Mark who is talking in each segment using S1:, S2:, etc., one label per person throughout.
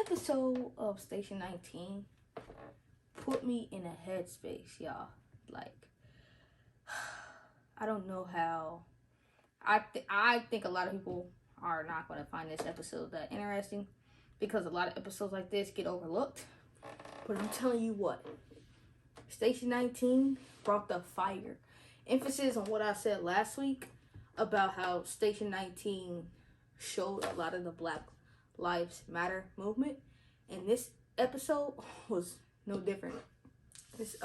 S1: episode of Station 19 put me in a headspace, y'all. Like, I don't know how. I think a lot of people are not going to find this episode that interesting because a lot of episodes like this get overlooked. But I'm telling you what, Station 19 brought the fire. Emphasis on what I said last week about how Station 19 showed a lot of the Black Lives Matter movement, and this episode was no different. This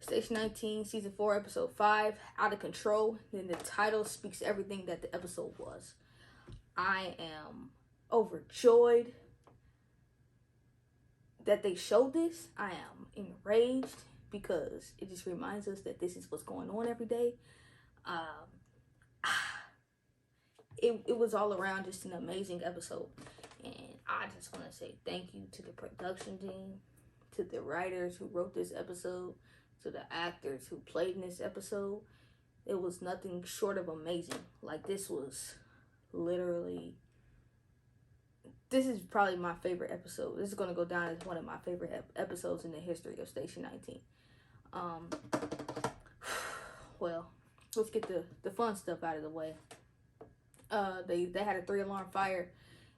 S1: Station 19 season 4 episode 5, Out of Control. Then the title speaks everything that the episode was. I am overjoyed that they showed this. I am enraged because it just reminds us that this is what's going on every day. It was all around just an amazing episode, and I just want to say thank you to the production team, to the writers who wrote this episode, to the actors who played in this episode. It was nothing short of amazing. Like, this was literally, this is probably my favorite episode. This is going to go down as one of my favorite episodes in the history of Station 19. Well, let's get the fun stuff out of the way. They had a 3-alarm fire,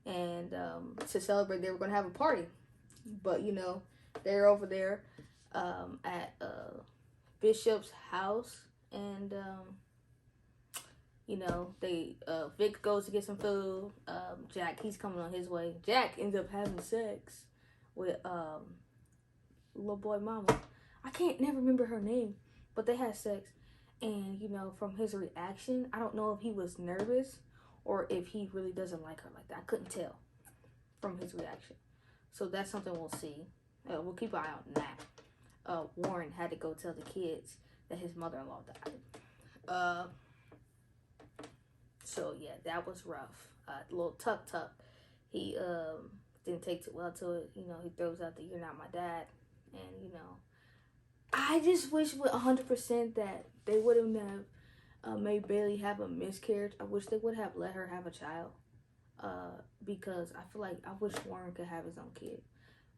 S1: and to celebrate, they were going to have a party. But, you know, they're over there at Bishop's house, and, you know, Vic goes to get some food. Jack, he's coming on his way. Jack ends up having sex with little boy mama. I can't never remember her name, but they had sex. And, you know, from his reaction, I don't know if he was nervous or if he really doesn't like her like that. I couldn't tell from his reaction. So that's something we'll see. We'll keep an eye on that. Warren had to go tell the kids that his mother-in-law died. So yeah, that was rough. A little tuck. He didn't take too well to it. You know, he throws out the "you're not my dad," and you know, I just wish with 100% that they wouldn't have made Bailey have a miscarriage. I wish they would have let her have a child. Because I feel like I wish Warren could have his own kid.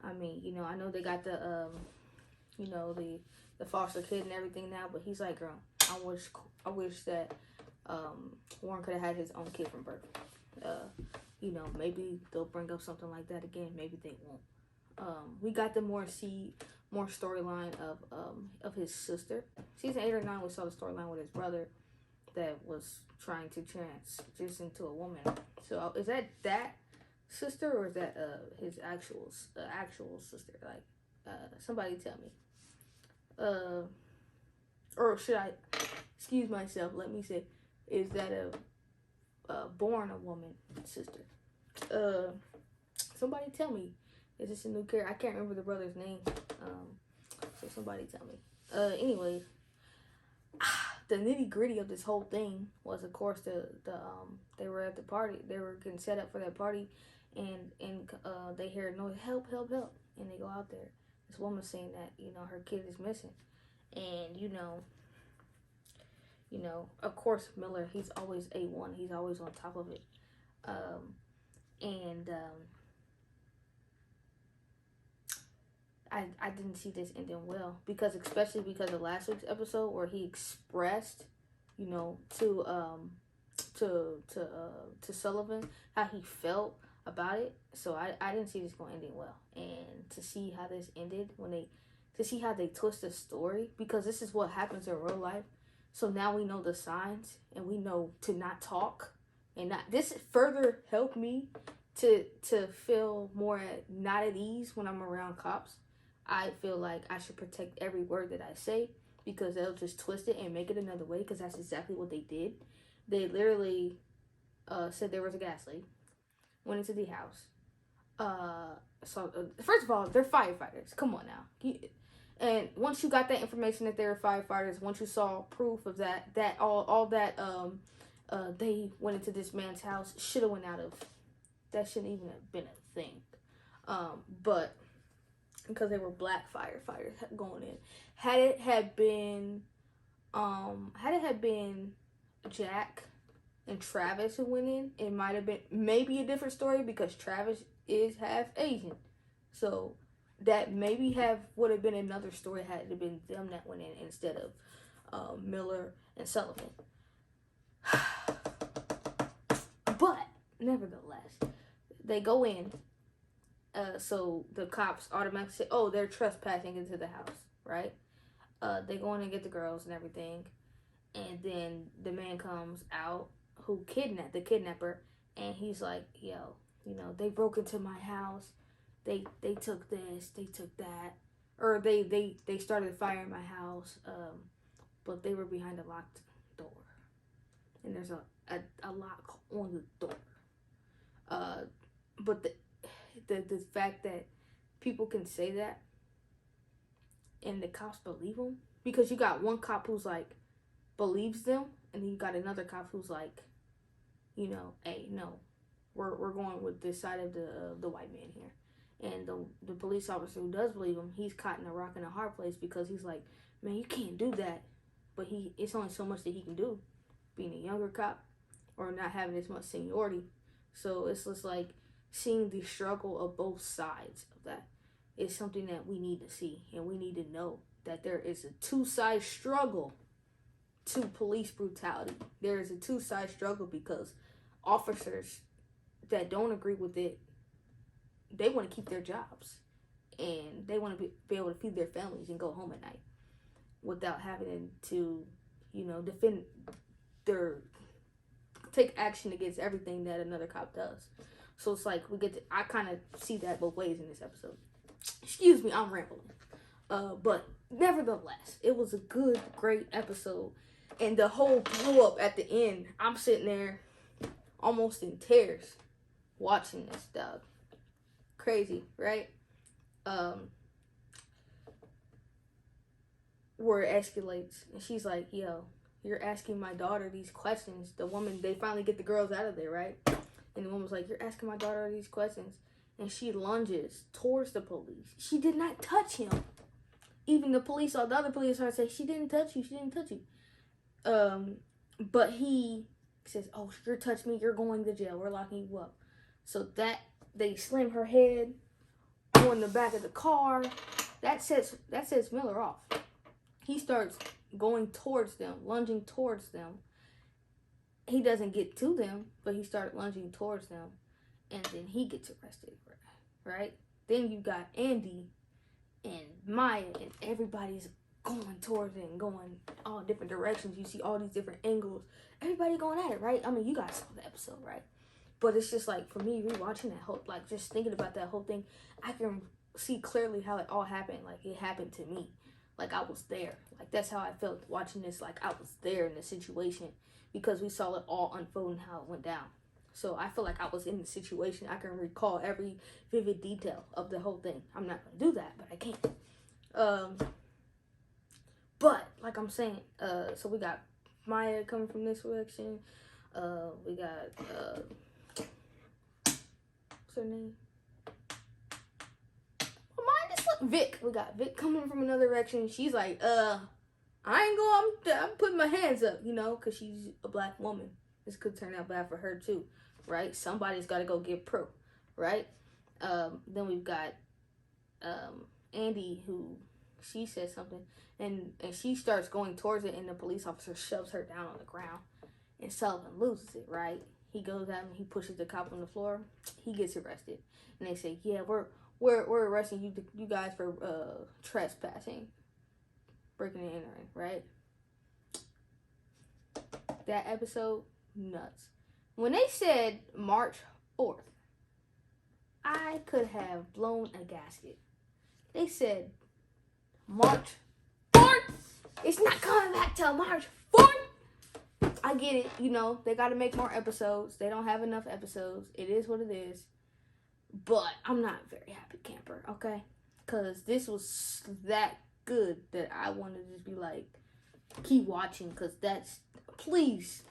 S1: I mean, you know, I know they got the you know, the foster kid and everything now, but he's like, girl, I wish that Warren could have had his own kid from birth. You know, maybe they'll bring up something like that again. Maybe they won't. We got to more storyline of his sister. Season 8 or 9, we saw the storyline with his brother that was trying to transition to a woman. So is that sister, or is that his actual sister? Like, somebody tell me. Or should I excuse myself? Let me say, is that a born a woman sister? Somebody tell me. Is this a new character? I can't remember the brother's name. So somebody tell me. Anyways, the nitty gritty of this whole thing was, of course, they were at the party. They were getting set up for that party, and they hear a noise, help, and they go out there. This woman saying that, you know, her kid is missing, and you know, of course, Miller, he's always A1. He's always on top of it, I didn't see this ending well, especially because of last week's episode where he expressed, you know, to Sullivan how he felt about it. So I didn't see this going ending well, and to see how this ended to see how they twist the story, because this is what happens in real life. So now we know the signs, and we know to not talk, and not. This further helped me to feel more not at ease when I'm around cops. I feel like I should protect every word that I say, because they'll just twist it and make it another way, because that's exactly what they did. They literally said there was a gas leak, went into the house. First of all, they're firefighters. Come on now. And once you got that information that they're firefighters, once you saw proof of that all that they went into this man's house, should have went out of. That shouldn't even have been a thing. But because they were black firefighters going in. Had it had been Jack and Travis went in, it might have been maybe a different story because Travis is half Asian. So that maybe would have been another story had it been them that went in instead of Miller and Sullivan. But nevertheless, they go in. So the cops automatically say, "Oh, they're trespassing into the house," right? They go in and get the girls and everything, and then the man comes out who kidnapped the kidnapper, and he's like, "Yo, they broke into my house. They took this, they took that, or they started a fire in my house. But they were behind a locked door, and there's a lock on the door. But the fact that people can say that and the cops believe them, because you got one cop who's like believes them, and then you got another cop who's like, hey, no, we're going with this side of the white man here. And the police officer who does believe him, he's caught in a rock and a hard place because he's like, man, you can't do that. But it's only so much that he can do, being a younger cop or not having as much seniority. So it's just like seeing the struggle of both sides of that is something that we need to see, and we need to know that there is a two-side struggle to police brutality. There is a two-side struggle because officers that don't agree with it, they want to keep their jobs, and they want to be able to feed their families and go home at night without having to, defend take action against everything that another cop does. So it's like I kind of see that both ways in this episode. Excuse me, I'm rambling. But nevertheless, it was a good, great episode. And the whole blow up at the end, I'm sitting there almost in tears watching this, dog. Crazy, right? Where it escalates, and she's like, yo, you're asking my daughter these questions. The woman, they finally get the girls out of there, right? And the woman was like, you're asking my daughter these questions. And she lunges towards the police. She did not touch him. Even the other police officer say, she didn't touch you, she didn't touch you. But he says, oh, you're touching me, you're going to jail, we're locking you up. So that, they slam her head on the back of the car. That sets Miller off. He starts going towards them, lunging towards them. He doesn't get to them, but he started lunging towards them, and then he gets arrested, right? Then you got Andy and Maya, and everybody's going towards it and going all different directions. You see all these different angles. Everybody going at it, right? I mean, you guys saw the episode, right? But it's just like, for me, rewatching that whole, like, just thinking about that whole thing, I can see clearly how it all happened. Like, it happened to me. Like, I was there. Like, that's how I felt watching this. Like, I was there in the situation because we saw it all unfold and how it went down. So I feel like I was in the situation. I can recall every vivid detail of the whole thing. I'm not going to do that, but I can. But, like I'm saying, so we got Maya coming from this direction. We got, what's her name? Vic. We got Vic coming from another direction. She's like, I'm putting my hands up, because she's a black woman. This could turn out bad for her too, right? Somebody's got to go get proof, right? Then we've got Andy, who she says something, and she starts going towards it, and the police officer shoves her down on the ground, and Sullivan loses it, right? He goes at him, he pushes the cop on the floor, he gets arrested, and they say, yeah, we're arresting you guys for trespassing, breaking and entering, right? That episode, nuts. When they said March 4th, I could have blown a gasket. They said March 4th. It's not coming back till March 4th. I get it, they got to make more episodes. They don't have enough episodes. It is what it is. But I'm not a very happy camper, okay? Because this was that good that I wanted to just be like, keep watching, because please,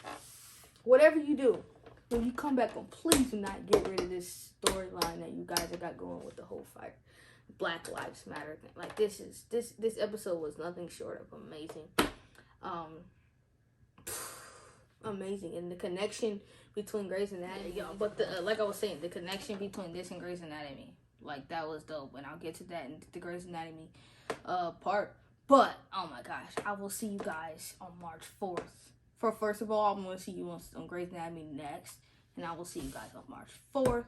S1: whatever you do, when you come back on, please do not get rid of this storyline that you guys have got going with the whole fight. Black Lives Matter thing. Like, this episode was nothing short of amazing. amazing, and the connection between Grey's Anatomy, but like I was saying, the connection between this and Grey's Anatomy, like that was dope, and I'll get to that in the Grey's Anatomy part. But oh my gosh, I will see you guys on March 4th. First of all, I'm gonna see you on Grey's Anatomy next, and I will see you guys on March 4th.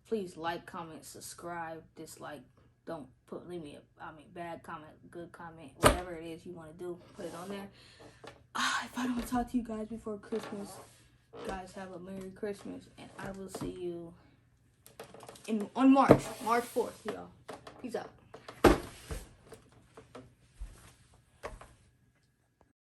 S1: Please like, comment, subscribe, dislike. Don't leave me bad comment, good comment, whatever it is you want to do, put it on there. If I don't talk to you guys before Christmas, guys have a Merry Christmas, and I will see you on March 4th, y'all. Peace out.